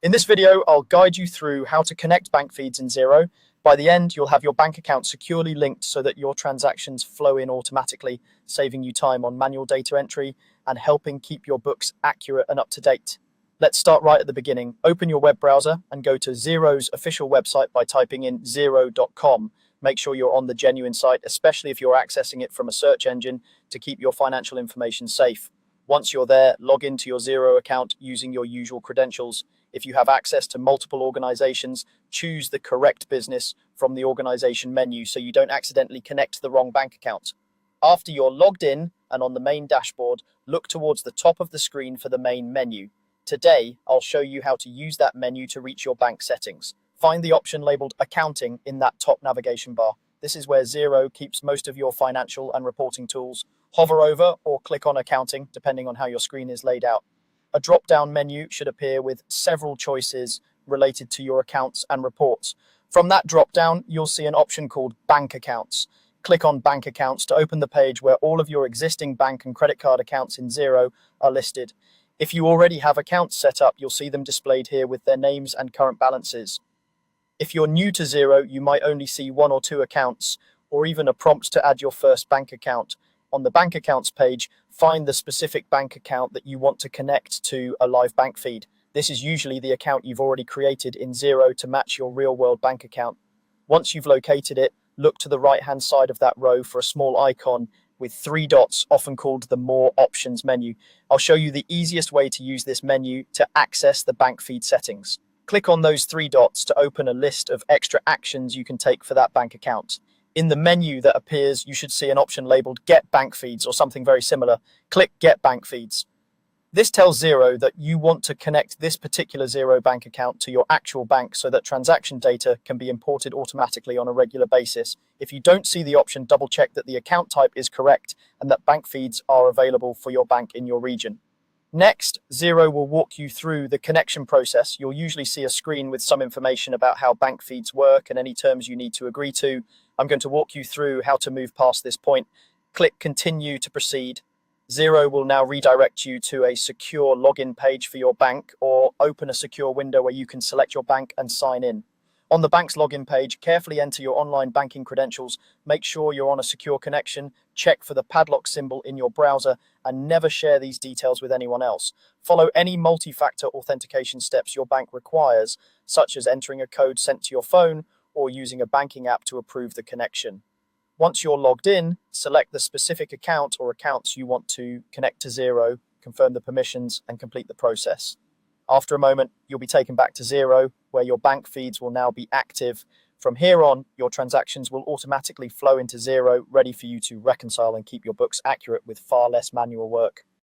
In this video, I'll guide you through how to connect bank feeds in Xero. By the end, you'll have your bank account securely linked so that your transactions flow in automatically, saving you time on manual data entry and helping keep your books accurate and up to date. Let's start right at the beginning. Open your web browser and go to Xero's official website by typing in xero.com. Make sure you're on the genuine site, especially if you're accessing it from a search engine, to keep your financial information safe. Once you're there, log into your Xero account using your usual credentials. If you have access to multiple organizations, choose the correct business from the organization menu so you don't accidentally connect the wrong bank account. After you're logged in and on the main dashboard, look towards the top of the screen for the main menu. Today, I'll show you how to use that menu to reach your bank settings. Find the option labeled Accounting in that top navigation bar. This is where Xero keeps most of your financial and reporting tools. Hover over or click on Accounting, depending on how your screen is laid out. A drop-down menu should appear with several choices related to your accounts and reports. From that drop-down, you'll see an option called Bank Accounts. Click on Bank Accounts to open the page where all of your existing bank and credit card accounts in Xero are listed. If you already have accounts set up, you'll see them displayed here with their names and current balances. If you're new to Xero, you might only see one or two accounts, or even a prompt to add your first bank account. On the bank accounts page, find the specific bank account that you want to connect to a live bank feed. This is usually the account you've already created in Xero to match your real-world bank account. Once you've located it, look to the right-hand side of that row for a small icon with three dots, often called the More Options menu. I'll show you the easiest way to use this menu to access the bank feed settings. Click on those three dots to open a list of extra actions you can take for that bank account. In the menu that appears, you should see an option labeled Get Bank Feeds or something very similar. Click Get Bank Feeds. This tells Xero that you want to connect this particular Xero bank account to your actual bank so that transaction data can be imported automatically on a regular basis. If you don't see the option, double check that the account type is correct and that bank feeds are available for your bank in your region. Next, Xero will walk you through the connection process. You'll usually see a screen with some information about how bank feeds work and any terms you need to agree to. I'm going to walk you through how to move past this point. Click Continue to proceed. Xero will now redirect you to a secure login page for your bank or open a secure window where you can select your bank and sign in. On the bank's login page, carefully enter your online banking credentials, make sure you're on a secure connection, check for the padlock symbol in your browser, and never share these details with anyone else. Follow any multi-factor authentication steps your bank requires, such as entering a code sent to your phone or using a banking app to approve the connection. Once you're logged in, select the specific account or accounts you want to connect to Xero, confirm the permissions, and complete the process. After a moment, you'll be taken back to Xero, where your bank feeds will now be active. From here on, your transactions will automatically flow into Xero, ready for you to reconcile and keep your books accurate with far less manual work.